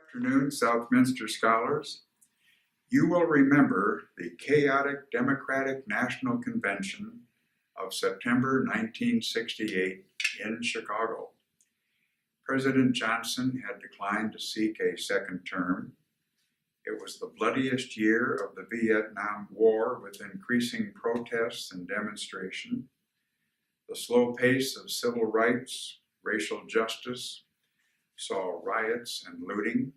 Afternoon, Southminster scholars. You will remember the chaotic Democratic National Convention of September 1968 in Chicago. President Johnson had declined to seek a second term. It was the bloodiest year of the Vietnam War, with increasing protests and demonstration. The slow pace of civil rights, racial justice, saw riots and looting.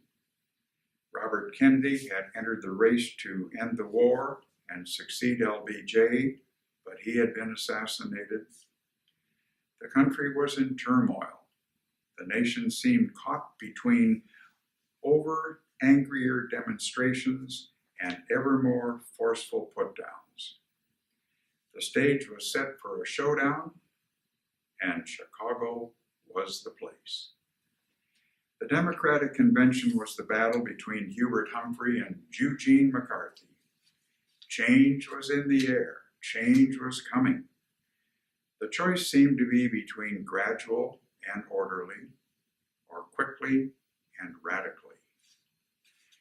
Robert Kennedy had entered the race to end the war and succeed LBJ, but he had been assassinated. The country was in turmoil. The nation seemed caught between angrier demonstrations and ever more forceful put-downs. The stage was set for a showdown, and Chicago was the place. The Democratic Convention was the battle between Hubert Humphrey and Eugene McCarthy. Change was in the air. Change was coming. The choice seemed to be between gradual and orderly, or quickly and radically.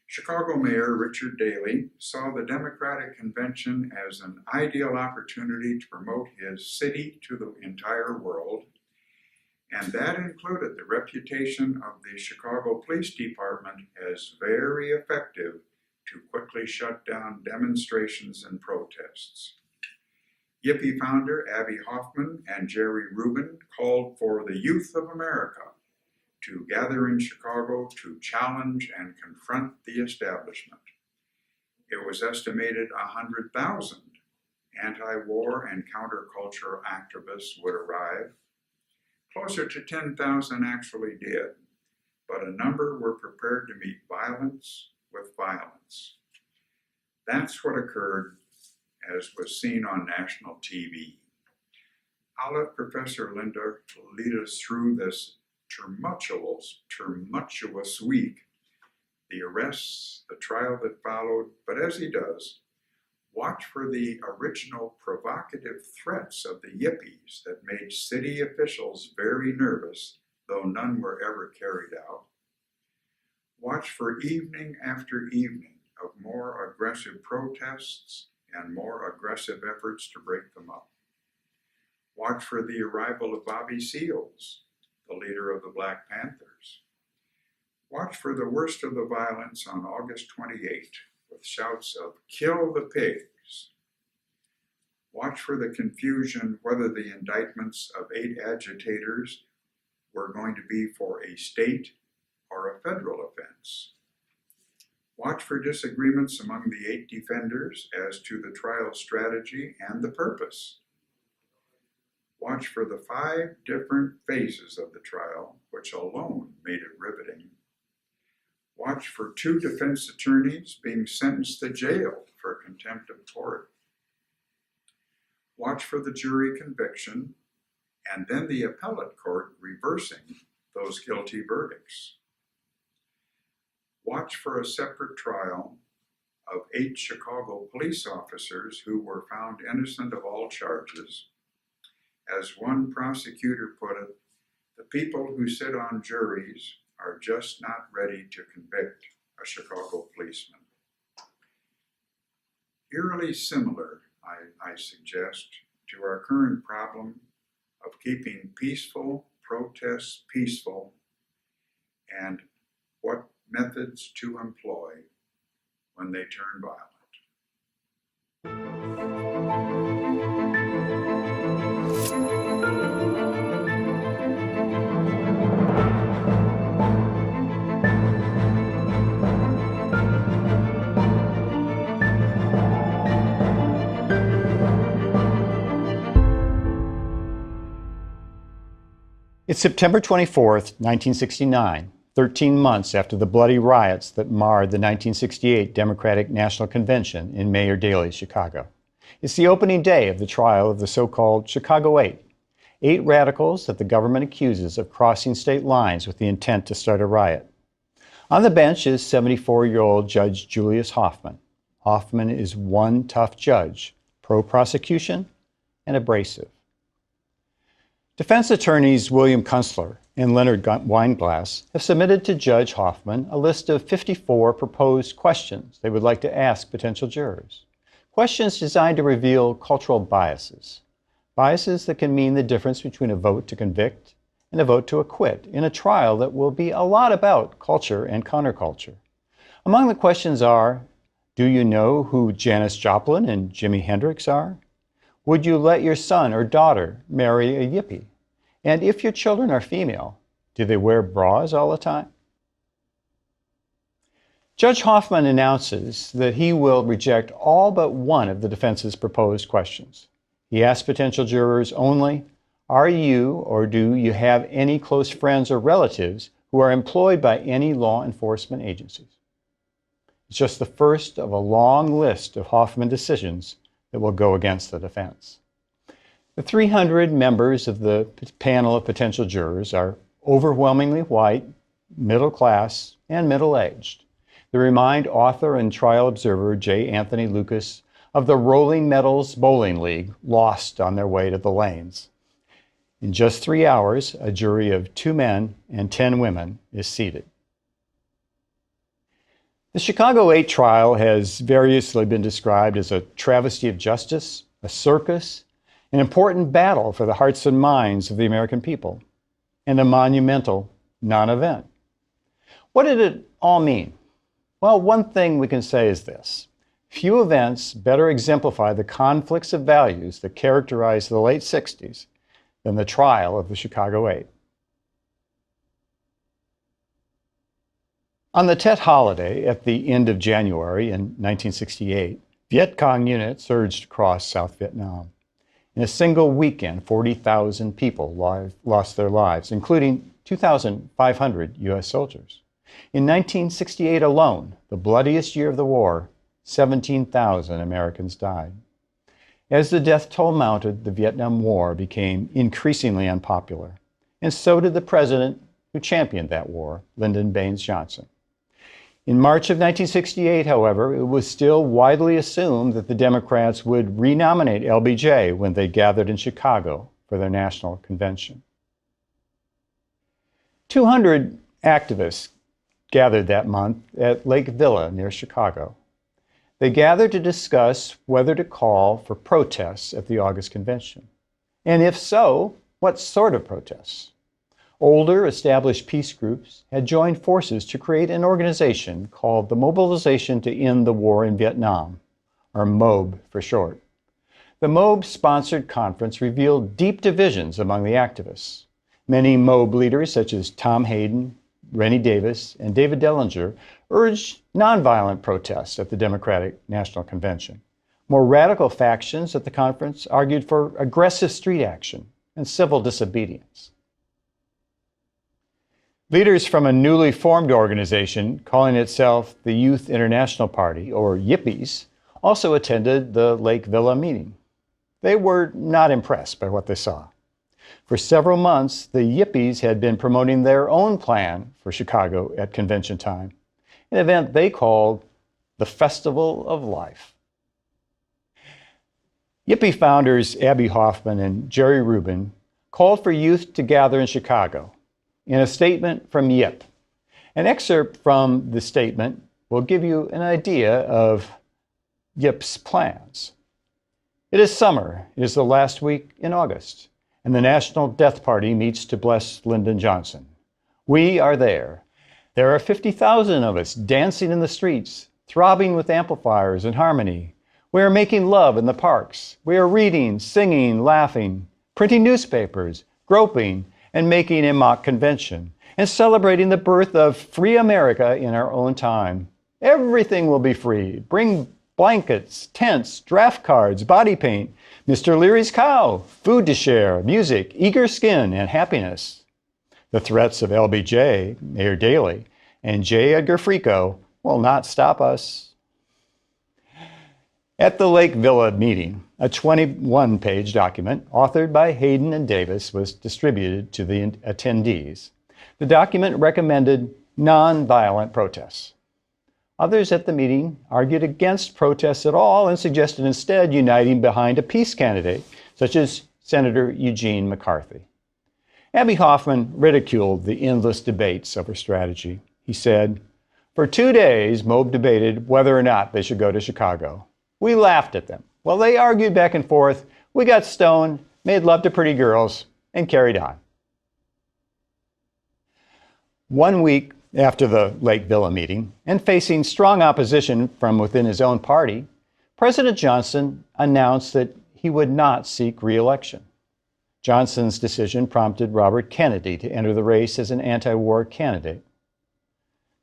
Chicago Mayor Richard Daley saw the Democratic Convention as an ideal opportunity to promote his city to the entire world, and that included the reputation of the Chicago Police Department as very effective to quickly shut down demonstrations and protests. Yippie founder Abbie Hoffman and Jerry Rubin called for the youth of America to gather in Chicago to challenge and confront the establishment. It was estimated 100,000 anti-war and counterculture activists would arrive. Closer to 10,000 actually did, but a number were prepared to meet violence with violence. That's what occurred, as was seen on national TV. I'll let Professor Linda lead us through this tumultuous week, the arrests, the trial that followed, but as he does, watch for the original provocative threats of the yippies that made city officials very nervous, though none were ever carried out. Watch for evening after evening of more aggressive protests and more aggressive efforts to break them up. Watch for the arrival of Bobby Seals, the leader of the Black Panthers. Watch for the worst of the violence on August 28, with shouts of "Kill the pigs." Watch for the confusion whether the indictments of 8 agitators were going to be for a state or a federal offense. Watch for disagreements among the 8 defenders as to the trial strategy and the purpose. Watch for the 5 different phases of the trial, which alone made it riveting. Watch for 2 defense attorneys being sentenced to jail for contempt of court. Watch for the jury conviction, and then the appellate court reversing those guilty verdicts. Watch for a separate trial of 8 Chicago police officers who were found innocent of all charges. As one prosecutor put it, the people who sit on juries are just not ready to convict a Chicago policeman. Eerily similar, I suggest, to our current problem of keeping peaceful protests peaceful and what methods to employ when they turn violent. It's September 24th, 1969, 13 months after the bloody riots that marred the 1968 Democratic National Convention in Mayor Daley's Chicago. It's the opening day of the trial of the so-called Chicago 8, 8 radicals that the government accuses of crossing state lines with the intent to start a riot. On the bench is 74-year-old Judge Julius Hoffman. Hoffman is one tough judge, pro-prosecution and abrasive. Defense attorneys William Kunstler and Leonard Weinglass have submitted to Judge Hoffman a list of 54 proposed questions they would like to ask potential jurors. Questions designed to reveal cultural biases. Biases that can mean the difference between a vote to convict and a vote to acquit in a trial that will be a lot about culture and counterculture. Among the questions are, do you know who Janis Joplin and Jimi Hendrix are? Would you let your son or daughter marry a yippie? And if your children are female, do they wear bras all the time? Judge Hoffman announces that he will reject all but one of the defense's proposed questions. He asks potential jurors only, are you or do you have any close friends or relatives who are employed by any law enforcement agencies? It's just the first of a long list of Hoffman decisions that will go against the defense. The 300 members of the panel of potential jurors are overwhelmingly white, middle class, and middle-aged. They remind author and trial observer J. Anthony Lucas of the Rolling Meadows Bowling League lost on their way to the lanes. In just 3 hours, a jury of 2 men and 10 women is seated. The Chicago 8 trial has variously been described as a travesty of justice, a circus, an important battle for the hearts and minds of the American people, and a monumental non-event. What did it all mean? Well, one thing we can say is this. Few events better exemplify the conflicts of values that characterized the late 60s than the trial of the Chicago 8. On the Tet holiday at the end of January in 1968, Viet Cong units surged across South Vietnam. In a single weekend, 40,000 people lost their lives, including 2,500 U.S. soldiers. In 1968 alone, the bloodiest year of the war, 17,000 Americans died. As the death toll mounted, the Vietnam War became increasingly unpopular, and so did the president who championed that war, Lyndon Baines Johnson. In March of 1968, however, it was still widely assumed that the Democrats would renominate LBJ when they gathered in Chicago for their national convention. 200 activists gathered that month at Lake Villa near Chicago. They gathered to discuss whether to call for protests at the August convention. And if so, what sort of protests? Older, established peace groups had joined forces to create an organization called the Mobilization to End the War in Vietnam, or MOB for short. The MOB-sponsored conference revealed deep divisions among the activists. Many MOB leaders, such as Tom Hayden, Rennie Davis, and David Dellinger, urged nonviolent protests at the Democratic National Convention. More radical factions at the conference argued for aggressive street action and civil disobedience. Leaders from a newly formed organization calling itself the Youth International Party, or Yippies, also attended the Lake Villa meeting. They were not impressed by what they saw. For several months, the Yippies had been promoting their own plan for Chicago at convention time, an event they called the Festival of Life. Yippie founders Abbie Hoffman and Jerry Rubin called for youth to gather in Chicago. In a statement from YIP. An excerpt from the statement will give you an idea of YIP's plans. It is summer. It is the last week in August, and the National Death Party meets to bless Lyndon Johnson. We are there. There are 50,000 of us dancing in the streets, throbbing with amplifiers and harmony. We are making love in the parks. We are reading, singing, laughing, printing newspapers, groping, and making a mock convention, and celebrating the birth of free America in our own time. Everything will be free. Bring blankets, tents, draft cards, body paint, Mr. Leary's cow, food to share, music, eager skin, and happiness. The threats of LBJ, Mayor Daley, and J. Edgar Frico will not stop us. At the Lake Villa meeting, a 21-page document authored by Hayden and Davis was distributed to the attendees. The document recommended nonviolent protests. Others at the meeting argued against protests at all and suggested instead uniting behind a peace candidate, such as Senator Eugene McCarthy. Abbie Hoffman ridiculed the endless debates over strategy. He said, "For 2 days, Moab debated whether or not they should go to Chicago. We laughed at them. While they argued back and forth, we got stoned, made love to pretty girls, and carried on." 1 week after the Lake Villa meeting, and facing strong opposition from within his own party, President Johnson announced that he would not seek re-election. Johnson's decision prompted Robert Kennedy to enter the race as an anti-war candidate.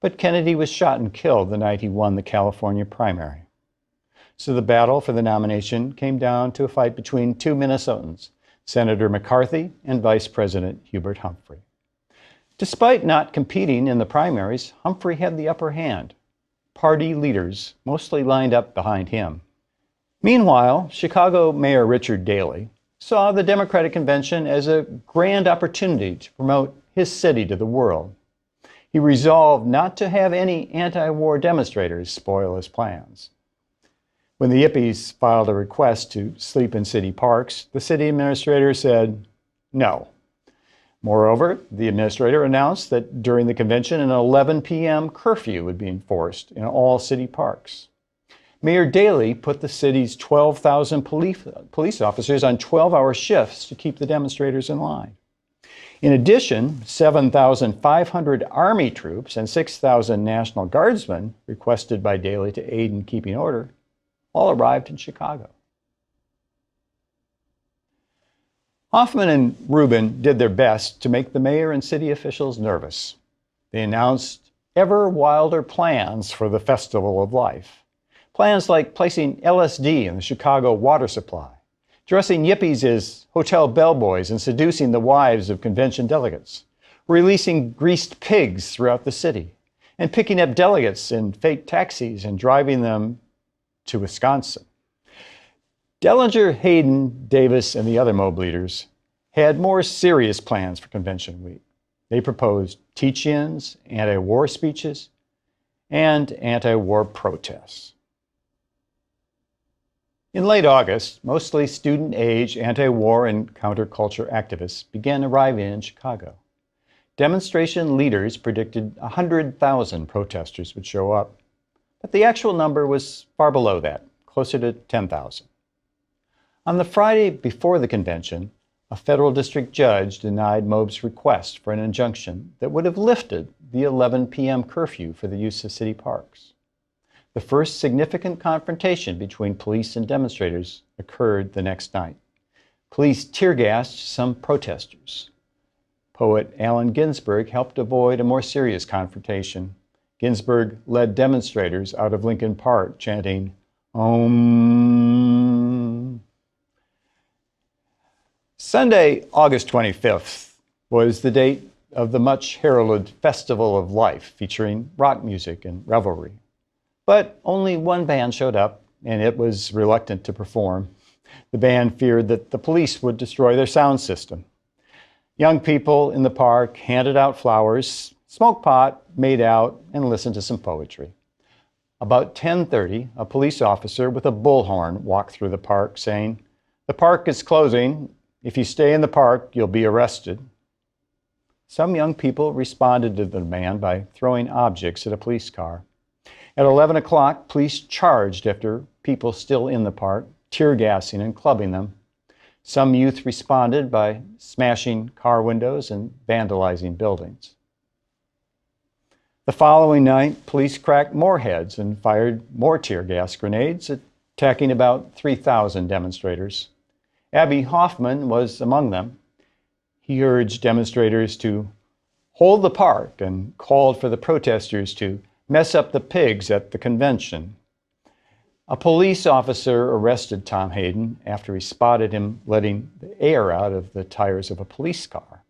But Kennedy was shot and killed the night he won the California primary. So the battle for the nomination came down to a fight between two Minnesotans, Senator McCarthy and Vice President Hubert Humphrey. Despite not competing in the primaries, Humphrey had the upper hand. Party leaders mostly lined up behind him. Meanwhile, Chicago Mayor Richard Daley saw the Democratic Convention as a grand opportunity to promote his city to the world. He resolved not to have any anti-war demonstrators spoil his plans. When the Yippies filed a request to sleep in city parks, the city administrator said no. Moreover, the administrator announced that during the convention, an 11 p.m. curfew would be enforced in all city parks. Mayor Daley put the city's 12,000 police officers on 12-hour shifts to keep the demonstrators in line. In addition, 7,500 Army troops and 6,000 National Guardsmen, requested by Daley to aid in keeping order, all arrived in Chicago. Hoffman and Rubin did their best to make the mayor and city officials nervous. They announced ever wilder plans for the Festival of Life. Plans like placing LSD in the Chicago water supply, dressing Yippies as hotel bellboys and seducing the wives of convention delegates, releasing greased pigs throughout the city, and picking up delegates in fake taxis and driving them to Wisconsin. Dellinger, Hayden, Davis, and the other Moab leaders had more serious plans for Convention Week. They proposed teach-ins, anti-war speeches, and anti-war protests. In late August, mostly student-age anti-war and counterculture activists began arriving in Chicago. Demonstration leaders predicted 100,000 protesters would show up, but the actual number was far below that, closer to 10,000. On the Friday before the convention, a federal district judge denied Moab's request for an injunction that would have lifted the 11 p.m. curfew for the use of city parks. The first significant confrontation between police and demonstrators occurred the next night. Police tear-gassed some protesters. Poet Allen Ginsberg helped avoid a more serious confrontation. Ginsberg led demonstrators out of Lincoln Park chanting, "Om." Sunday, August 25th, was the date of the much heralded Festival of Life, featuring rock music and revelry. But only one band showed up, and it was reluctant to perform. The band feared that the police would destroy their sound system. Young people in the park handed out flowers, smoked pot, made out, and listened to some poetry. About 10:30, a police officer with a bullhorn walked through the park saying, "The park is closing. If you stay in the park, you'll be arrested." Some young people responded to the demand by throwing objects at a police car. At 11 o'clock, police charged after people still in the park, tear-gassing and clubbing them. Some youth responded by smashing car windows and vandalizing buildings. The following night, police cracked more heads and fired more tear gas grenades, attacking about 3,000 demonstrators. Abbie Hoffman was among them. He urged demonstrators to hold the park and called for the protesters to mess up the pigs at the convention. A police officer arrested Tom Hayden after he spotted him letting the air out of the tires of a police car.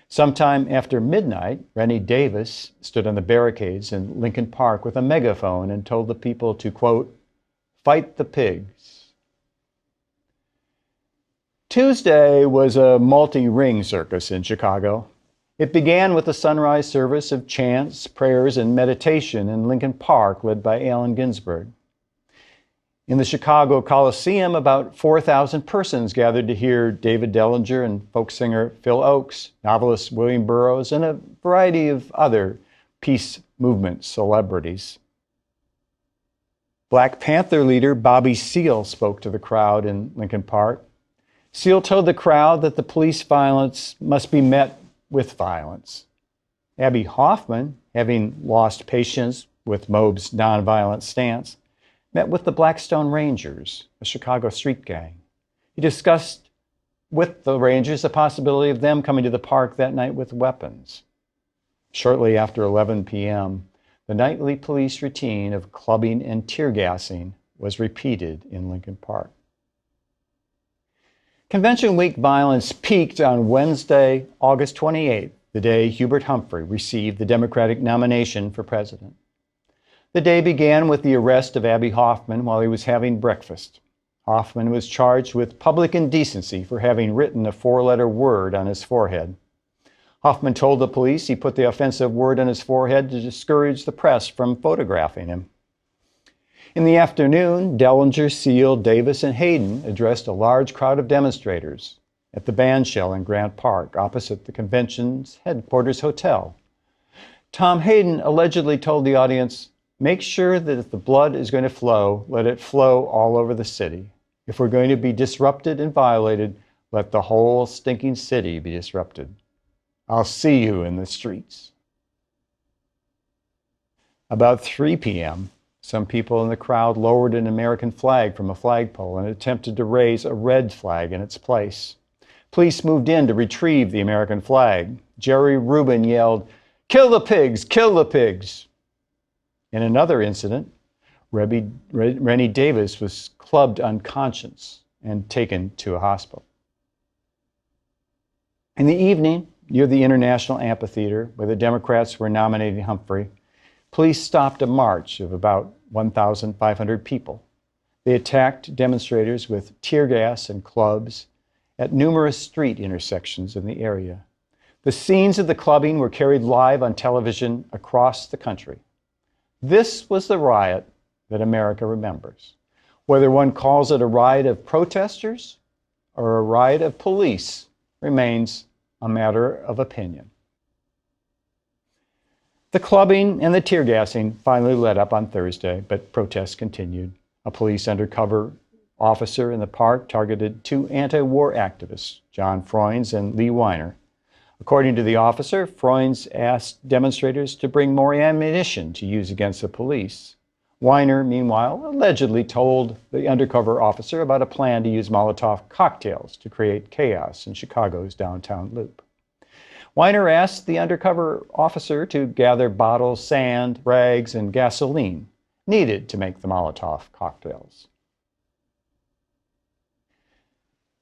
Sometime after midnight, Rennie Davis stood on the barricades in Lincoln Park with a megaphone and told the people to, quote, "Fight the pigs." Tuesday was a multi-ring circus in Chicago. It began with a sunrise service of chants, prayers, and meditation in Lincoln Park led by Allen Ginsberg. In the Chicago Coliseum, about 4,000 persons gathered to hear David Dellinger and folk singer Phil Oakes, novelist William Burroughs, and a variety of other peace movement celebrities. Black Panther leader Bobby Seale spoke to the crowd in Lincoln Park. Seale told the crowd that the police violence must be met with violence. Abbie Hoffman, having lost patience with Moab's nonviolent stance, met with the Blackstone Rangers, a Chicago street gang. He discussed with the Rangers the possibility of them coming to the park that night with weapons. Shortly after 11 p.m., the nightly police routine of clubbing and tear gassing was repeated in Lincoln Park. Convention week violence peaked on Wednesday, August 28th, the day Hubert Humphrey received the Democratic nomination for president. The day began with the arrest of Abbie Hoffman while he was having breakfast. Hoffman was charged with public indecency for having written a four-letter word on his forehead. Hoffman told the police he put the offensive word on his forehead to discourage the press from photographing him. In the afternoon, Dellinger, Seale, Davis, and Hayden addressed a large crowd of demonstrators at the Bandshell in Grant Park, opposite the convention's headquarters hotel. Tom Hayden allegedly told the audience, "Make sure that if the blood is going to flow, let it flow all over the city. If we're going to be disrupted and violated, let the whole stinking city be disrupted. I'll see you in the streets." About 3 p.m., some people in the crowd lowered an American flag from a flagpole and attempted to raise a red flag in its place. Police moved in to retrieve the American flag. Jerry Rubin yelled, "Kill the pigs! Kill the pigs!" In another incident, Rennie Davis was clubbed unconscious and taken to a hospital. In the evening, near the International Amphitheater, where the Democrats were nominating Humphrey, police stopped a march of about 1,500 people. They attacked demonstrators with tear gas and clubs at numerous street intersections in the area. The scenes of the clubbing were carried live on television across the country. This was the riot that America remembers. Whether one calls it a riot of protesters or a riot of police remains a matter of opinion. The clubbing and the tear gassing finally let up on Thursday, but protests continued. A police undercover officer in the park targeted two anti-war activists, John Froines and Lee Weiner. According to the officer, Froines asked demonstrators to bring more ammunition to use against the police. Weiner, meanwhile, allegedly told the undercover officer about a plan to use Molotov cocktails to create chaos in Chicago's downtown loop. Weiner asked the undercover officer to gather bottles, sand, rags, and gasoline needed to make the Molotov cocktails.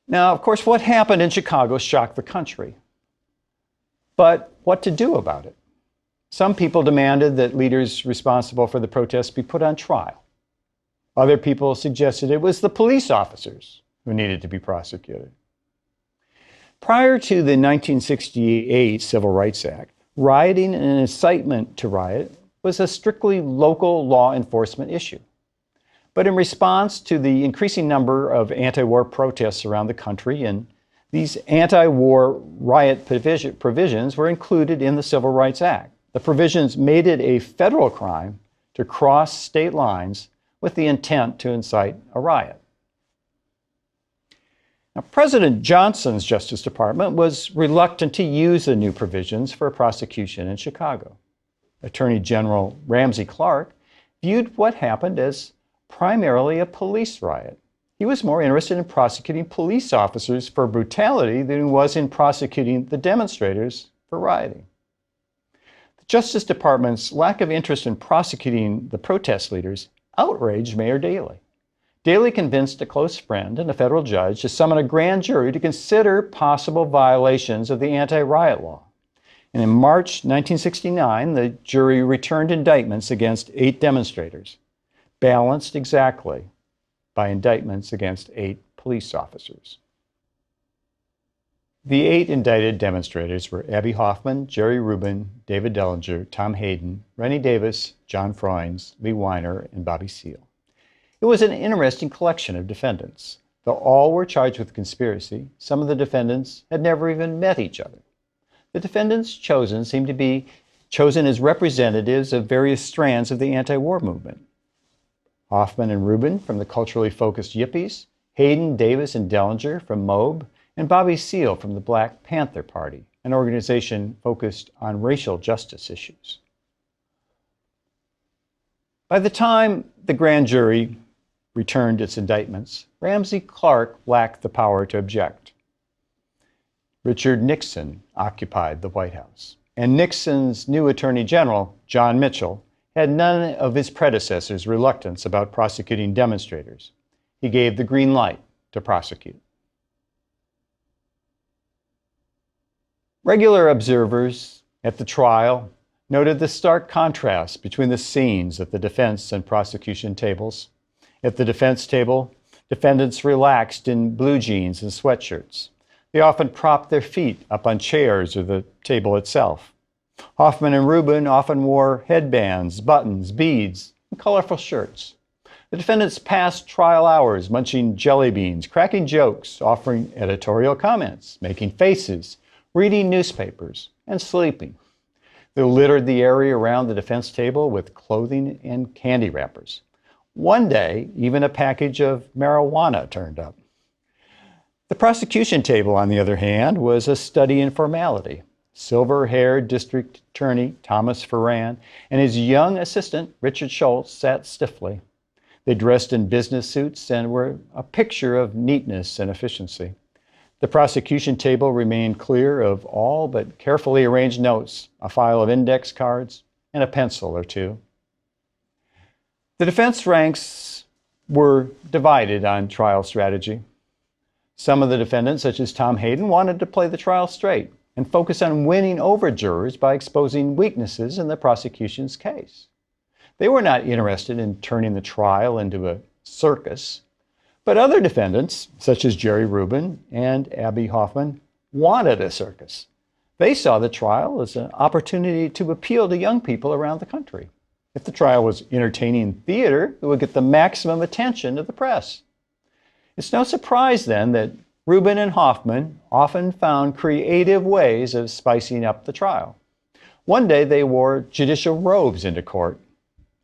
Now, of course, what happened in Chicago shocked the country. But what to do about it? Some people demanded that leaders responsible for the protests be put on trial. Other people suggested it was the police officers who needed to be prosecuted. Prior to the 1968 Civil Rights Act, rioting and incitement to riot was a strictly local law enforcement issue. But in response to the increasing number of anti-war protests around the country, and these anti-war riot provisions were included in the Civil Rights Act. The provisions made it a federal crime to cross state lines with the intent to incite a riot. Now, President Johnson's Justice Department was reluctant to use the new provisions for a prosecution in Chicago. Attorney General Ramsey Clark viewed what happened as primarily a police riot. He was more interested in prosecuting police officers for brutality than he was in prosecuting the demonstrators for rioting. The Justice Department's lack of interest in prosecuting the protest leaders outraged Mayor Daley. Daley convinced a close friend and a federal judge to summon a grand jury to consider possible violations of the anti-riot law. And in March 1969, the jury returned indictments against 8 demonstrators, balanced exactly by indictments against 8 police officers. The 8 indicted demonstrators were Abbie Hoffman, Jerry Rubin, David Dellinger, Tom Hayden, Rennie Davis, John Froines, Lee Weiner, and Bobby Seale. It was an interesting collection of defendants. Though all were charged with conspiracy, some of the defendants had never even met each other. The defendants chosen seemed to be chosen as representatives of various strands of the anti-war movement. Hoffman and Rubin from the culturally focused Yippies, Hayden, Davis, and Dellinger from MOB, and Bobby Seale from the Black Panther Party, an organization focused on racial justice issues. By the time the grand jury returned its indictments, Ramsey Clark lacked the power to object. Richard Nixon occupied the White House, and Nixon's new Attorney General, John Mitchell, had none of his predecessors' reluctance about prosecuting demonstrators. He gave the green light to prosecute. Regular observers at the trial noted the stark contrast between the scenes at the defense and prosecution tables. At the defense table, defendants relaxed in blue jeans and sweatshirts. They often propped their feet up on chairs or the table itself. Hoffman and Rubin often wore headbands, buttons, beads, and colorful shirts. The defendants passed trial hours munching jelly beans, cracking jokes, offering editorial comments, making faces, reading newspapers, and sleeping. They littered the area around the defense table with clothing and candy wrappers. One day, even a package of marijuana turned up. The prosecution table, on the other hand, was a study in formality. Silver-haired District Attorney Thomas Ferran and his young assistant, Richard Schultz, sat stiffly. They dressed in business suits and were a picture of neatness and efficiency. The prosecution table remained clear of all but carefully arranged notes, a file of index cards, and a pencil or two. The defense ranks were divided on trial strategy. Some of the defendants, such as Tom Hayden, wanted to play the trial straight and focus on winning over jurors by exposing weaknesses in the prosecution's case. They were not interested in turning the trial into a circus. But other defendants, such as Jerry Rubin and Abbie Hoffman, wanted a circus. They saw the trial as an opportunity to appeal to young people around the country. If the trial was entertaining theater, it would get the maximum attention of the press. It's no surprise then that Rubin and Hoffman often found creative ways of spicing up the trial. One day they wore judicial robes into court.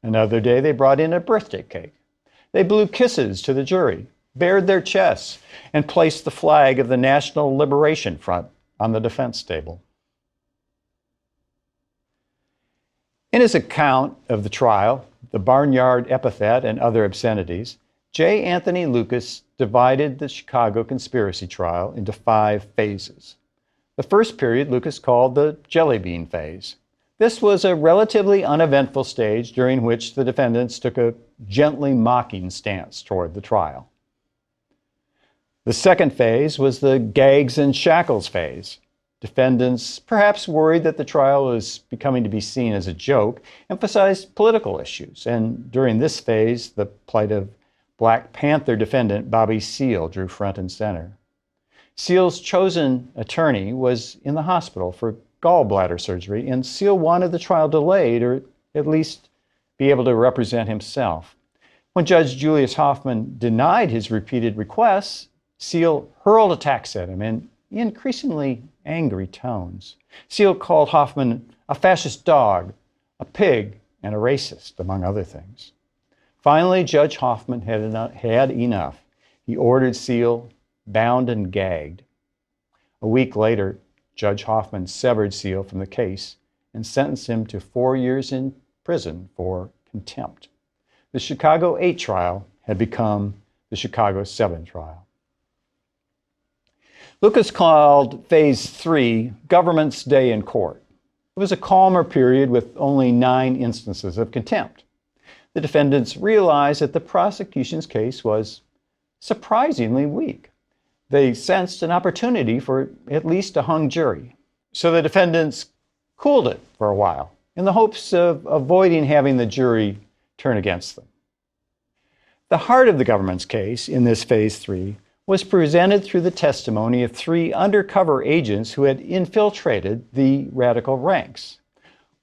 Another day they brought in a birthday cake. They blew kisses to the jury, bared their chests, and placed the flag of the National Liberation Front on the defense table. In his account of the trial, The Barnyard Epithet and Other Obscenities, J. Anthony Lucas divided the Chicago conspiracy trial into 5 phases. The first period Lucas called the Jelly Bean phase. This was a relatively uneventful stage during which the defendants took a gently mocking stance toward the trial. The second phase was the gags and shackles phase. Defendants, perhaps worried that the trial was becoming to be seen as a joke, emphasized political issues, and during this phase, the plight of Black Panther defendant Bobby Seale drew front and center. Seale's chosen attorney was in the hospital for gallbladder surgery, and Seale wanted the trial delayed or at least be able to represent himself. When Judge Julius Hoffman denied his repeated requests, Seale hurled attacks at him in increasingly angry tones. Seale called Hoffman a fascist dog, a pig, and a racist, among other things. Finally, Judge Hoffman had enough. He ordered Seale bound and gagged. A week later, Judge Hoffman severed Seale from the case and sentenced him to 4 years in prison for contempt. The Chicago 8 trial had become the Chicago 7 trial. Lucas called Phase 3 Government's Day in Court. It was a calmer period with only 9 instances of contempt. The defendants realized that the prosecution's case was surprisingly weak. They sensed an opportunity for at least a hung jury. So the defendants cooled it for a while in the hopes of avoiding having the jury turn against them. The heart of the government's case in this Phase 3 was presented through the testimony of 3 undercover agents who had infiltrated the radical ranks.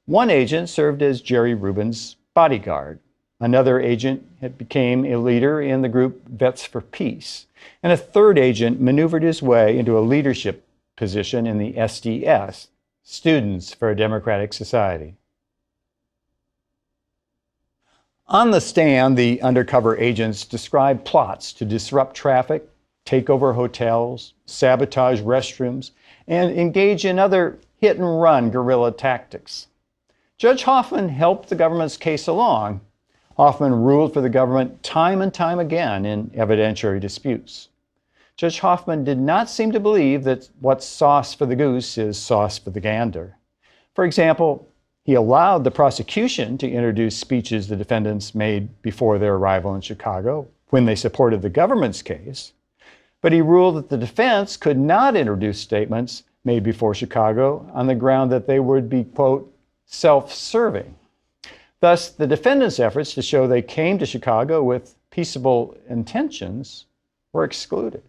One agent served as Jerry Rubin's bodyguard. Another agent became a leader in the group Vets for Peace. And a third agent maneuvered his way into a leadership position in the SDS, Students for a Democratic Society. On the stand, the undercover agents described plots to disrupt traffic, take over hotels, sabotage restrooms, and engage in other hit-and-run guerrilla tactics. Judge Hoffman helped the government's case along. Hoffman ruled for the government time and time again in evidentiary disputes. Judge Hoffman did not seem to believe that what's sauce for the goose is sauce for the gander. For example, he allowed the prosecution to introduce speeches the defendants made before their arrival in Chicago when they supported the government's case, but he ruled that the defense could not introduce statements made before Chicago on the ground that they would be, quote, self-serving. Thus, the defendants' efforts to show they came to Chicago with peaceable intentions were excluded.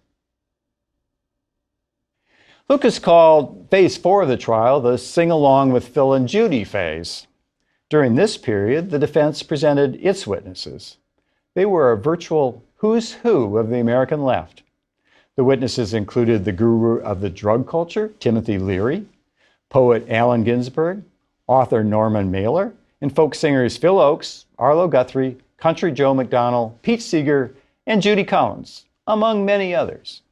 Lucas called Phase 4 of the trial the sing-along with Phil and Judy phase. During this period, the defense presented its witnesses. They were a virtual who's who of the American left. The witnesses included the guru of the drug culture, Timothy Leary, poet Allen Ginsberg, author Norman Mailer, and folk singers Phil Oakes, Arlo Guthrie, Country Joe McDonnell, Pete Seeger, and Judy Collins, among many others.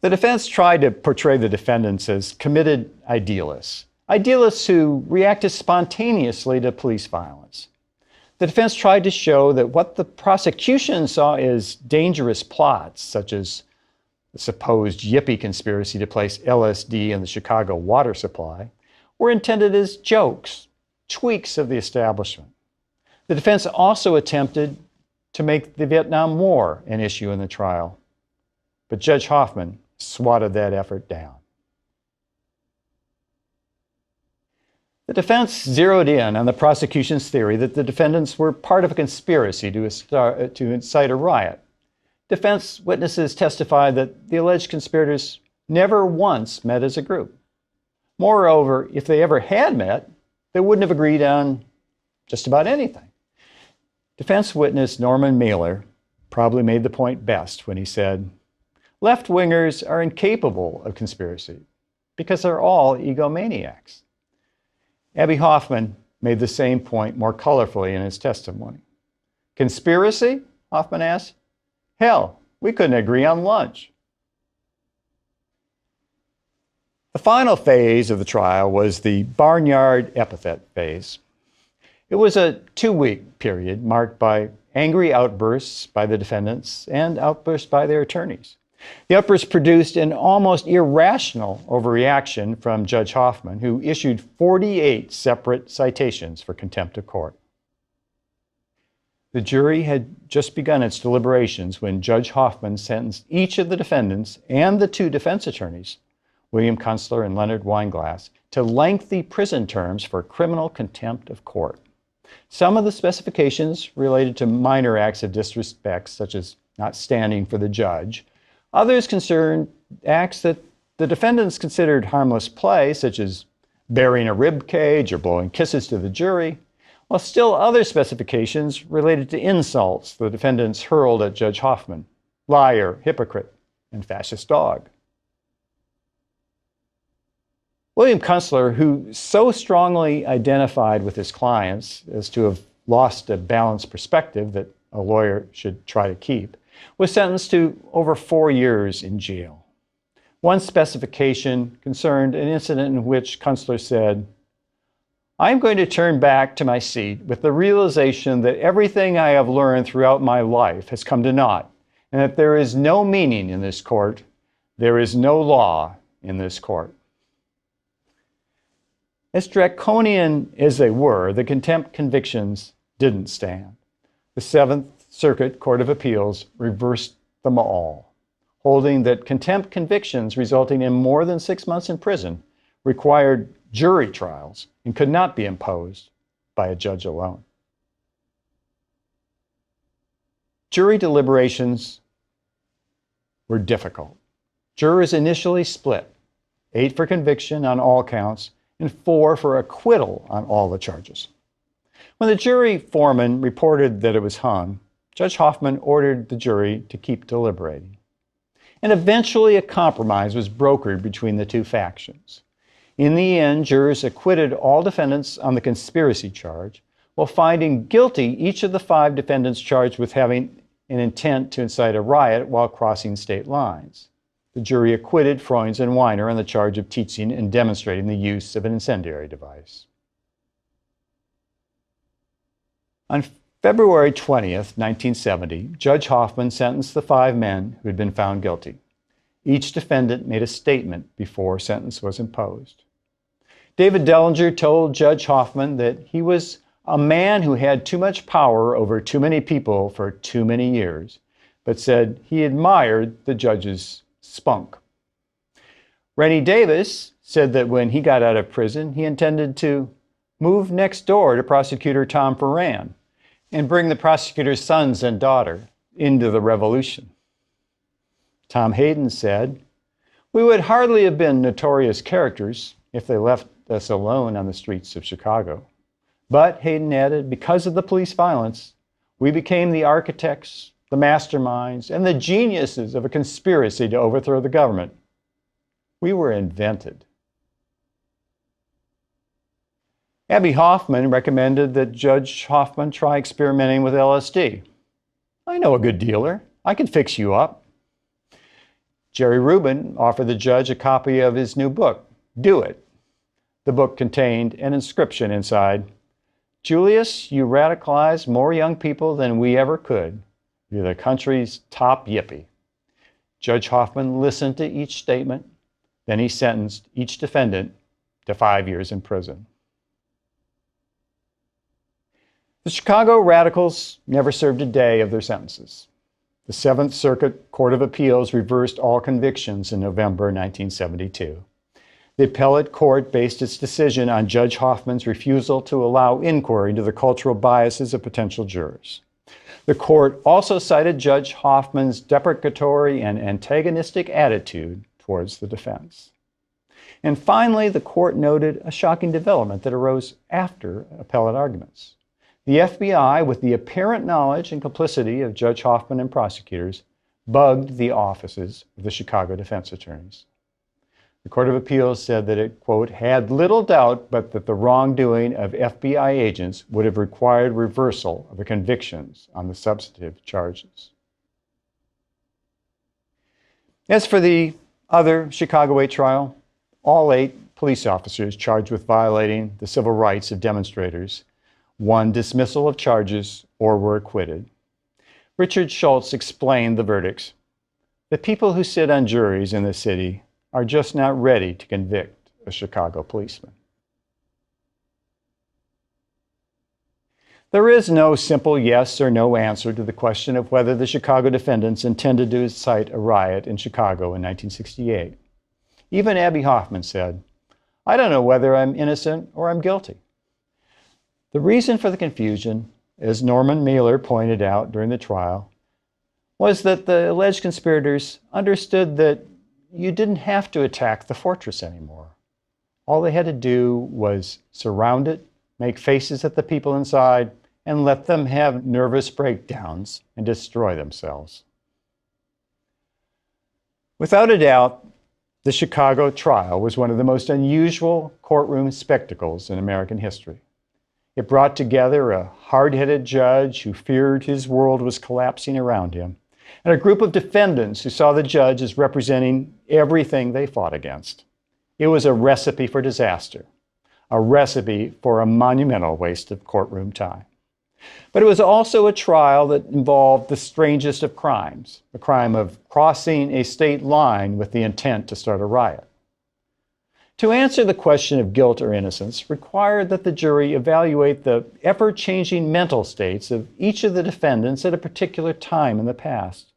The defense tried to portray the defendants as committed idealists who reacted spontaneously to police violence. The defense tried to show that what the prosecution saw as dangerous plots, such as the supposed Yippie conspiracy to place LSD in the Chicago water supply, were intended as jokes, tweaks of the establishment. The defense also attempted to make the Vietnam War an issue in the trial, but Judge Hoffman swatted that effort down. The defense zeroed in on the prosecution's theory that the defendants were part of a conspiracy to incite a riot. Defense witnesses testified that the alleged conspirators never once met as a group. Moreover, if they ever had met, they wouldn't have agreed on just about anything. Defense witness Norman Mailer probably made the point best when he said, "Left-wingers are incapable of conspiracy because they're all egomaniacs." Abbie Hoffman made the same point more colorfully in his testimony. "Conspiracy?" Hoffman asked. "Hell, we couldn't agree on lunch." The final phase of the trial was the barnyard epithet phase. It was a 2-week period marked by angry outbursts by the defendants and outbursts by their attorneys. The outbursts produced an almost irrational overreaction from Judge Hoffman, who issued 48 separate citations for contempt of court. The jury had just begun its deliberations when Judge Hoffman sentenced each of the defendants and the 2 defense attorneys, William Kunstler and Leonard Weinglass, to lengthy prison terms for criminal contempt of court. Some of the specifications related to minor acts of disrespect, such as not standing for the judge. Others concerned acts that the defendants considered harmless play, such as burying a rib cage or blowing kisses to the jury, while still other specifications related to insults the defendants hurled at Judge Hoffman: liar, hypocrite, and fascist dog. William Kunstler, who so strongly identified with his clients as to have lost a balanced perspective that a lawyer should try to keep, was sentenced to over 4 years in jail. One specification concerned an incident in which Kunstler said, "I am going to turn back to my seat with the realization that everything I have learned throughout my life has come to naught, and that there is no meaning in this court, there is no law in this court." As draconian as they were, the contempt convictions didn't stand. The Seventh Circuit Court of Appeals reversed them all, holding that contempt convictions resulting in more than 6 months in prison required jury trials and could not be imposed by a judge alone. Jury deliberations were difficult. Jurors initially split, 8 for conviction on all counts and 4 for acquittal on all the charges. When the jury foreman reported that it was hung, Judge Hoffman ordered the jury to keep deliberating. And eventually a compromise was brokered between the two factions. In the end, jurors acquitted all defendants on the conspiracy charge, while finding guilty each of the 5 defendants charged with having an intent to incite a riot while crossing state lines. The jury acquitted Freunds and Weiner on the charge of teaching and demonstrating the use of an incendiary device. On February 20th, 1970, Judge Hoffman sentenced the 5 men who had been found guilty. Each defendant made a statement before sentence was imposed. David Dellinger told Judge Hoffman that he was a man who had too much power over too many people for too many years, but said he admired the judge's spunk. Rennie Davis said that when he got out of prison, he intended to move next door to prosecutor Tom Ferran and bring the prosecutor's sons and daughter into the revolution. Tom Hayden said, "We would hardly have been notorious characters if they left us alone on the streets of Chicago." But, Hayden added, because of the police violence, we became the architects, the masterminds, and the geniuses of a conspiracy to overthrow the government. We were invented. Abbie Hoffman recommended that Judge Hoffman try experimenting with LSD. "I know a good dealer. I can fix you up." Jerry Rubin offered the judge a copy of his new book, Do It. The book contained an inscription inside, "Julius, you radicalized more young people than we ever could. You're the country's top yippie." Judge Hoffman listened to each statement, then he sentenced each defendant to 5 years in prison. The Chicago Radicals never served a day of their sentences. The Seventh Circuit Court of Appeals reversed all convictions in November 1972. The appellate court based its decision on Judge Hoffman's refusal to allow inquiry into the cultural biases of potential jurors. The court also cited Judge Hoffman's deprecatory and antagonistic attitude towards the defense. And finally, the court noted a shocking development that arose after appellate arguments. The FBI, with the apparent knowledge and complicity of Judge Hoffman and prosecutors, bugged the offices of the Chicago defense attorneys. The Court of Appeals said that it, quote, had little doubt but that the wrongdoing of FBI agents would have required reversal of the convictions on the substantive charges. As for the other Chicago 8 trial, all 8 police officers charged with violating the civil rights of demonstrators won dismissal of charges or were acquitted. Richard Schultz explained the verdicts. The people who sit on juries in the city are just not ready to convict a Chicago policeman. There is no simple yes or no answer to the question of whether the Chicago defendants intended to incite a riot in Chicago in 1968. Even Abbie Hoffman said, "I don't know whether I'm innocent or I'm guilty." The reason for the confusion, as Norman Mailer pointed out during the trial, was that the alleged conspirators understood that you didn't have to attack the fortress anymore. All they had to do was surround it, make faces at the people inside, and let them have nervous breakdowns and destroy themselves. Without a doubt, the Chicago trial was one of the most unusual courtroom spectacles in American history. It brought together a hard-headed judge who feared his world was collapsing around him, and a group of defendants who saw the judge as representing everything they fought against. It was a recipe for disaster, a recipe for a monumental waste of courtroom time. But it was also a trial that involved the strangest of crimes, the crime of crossing a state line with the intent to start a riot. To answer the question of guilt or innocence required that the jury evaluate the ever-changing mental states of each of the defendants at a particular time in the past.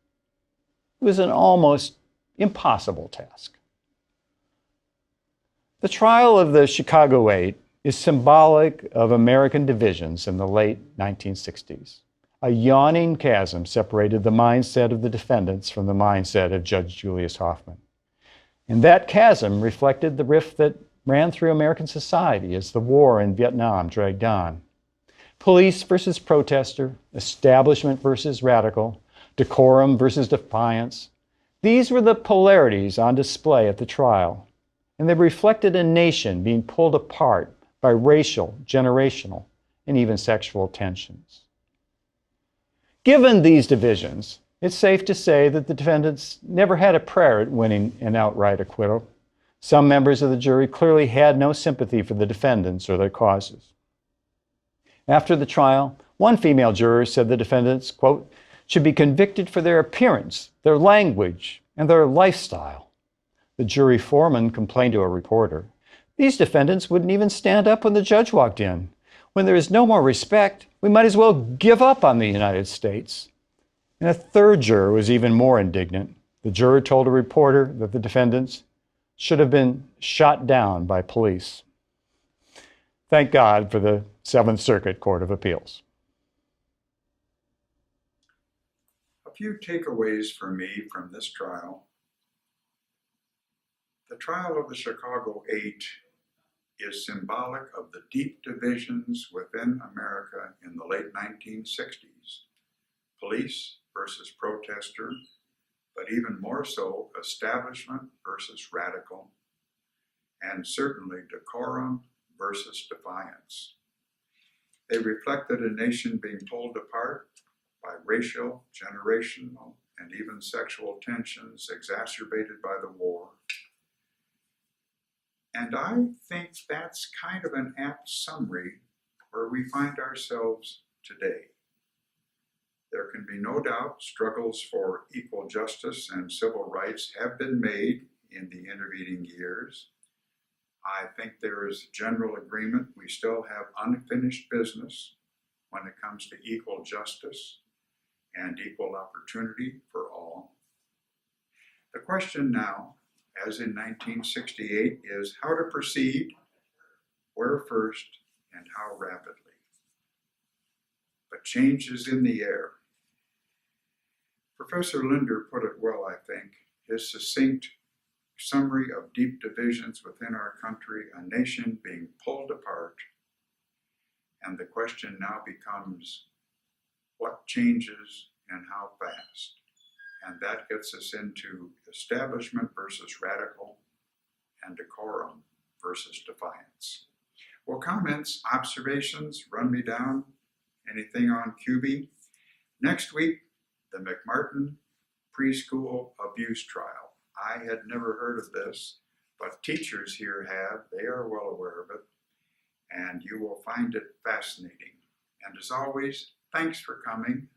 It was an almost impossible task. The trial of the Chicago 8 is symbolic of American divisions in the late 1960s. A yawning chasm separated the mindset of the defendants from the mindset of Judge Julius Hoffman. And that chasm reflected the rift that ran through American society as the war in Vietnam dragged on. Police versus protester, establishment versus radical, decorum versus defiance. These were the polarities on display at the trial, and they reflected a nation being pulled apart by racial, generational, and even sexual tensions. Given these divisions, it's safe to say that the defendants never had a prayer at winning an outright acquittal. Some members of the jury clearly had no sympathy for the defendants or their causes. After the trial, one female juror said the defendants, quote, should be convicted for their appearance, their language, and their lifestyle. The jury foreman complained to a reporter, these defendants wouldn't even stand up when the judge walked in. When there is no more respect, we might as well give up on the United States. And a third juror was even more indignant. The juror told a reporter that the defendants should have been shot down by police. Thank God for the Seventh Circuit Court of Appeals. A few takeaways for me from this trial. The trial of the Chicago 8 is symbolic of the deep divisions within America in the late 1960s. Police versus protester, but even more so, establishment versus radical, and certainly decorum versus defiance. They reflected a nation being pulled apart by racial, generational, and even sexual tensions exacerbated by the war. And I think that's kind of an apt summary where we find ourselves today. There can be no doubt struggles for equal justice and civil rights have been made in the intervening years. I think there is general agreement we still have unfinished business when it comes to equal justice and equal opportunity for all. The question now, as in 1968, is how to proceed, where first, and how rapidly. But change is in the air. Professor Linder put it well, I think. His succinct summary of deep divisions within our country, a nation being pulled apart, and the question now becomes, what changes and how fast? And that gets us into establishment versus radical and decorum versus defiance. Well, comments, observations, run me down, anything on QB? Next week, the McMartin preschool abuse trial. I had never heard of this, but teachers here have. They are well aware of it, and you will find it fascinating. And as always, thanks for coming.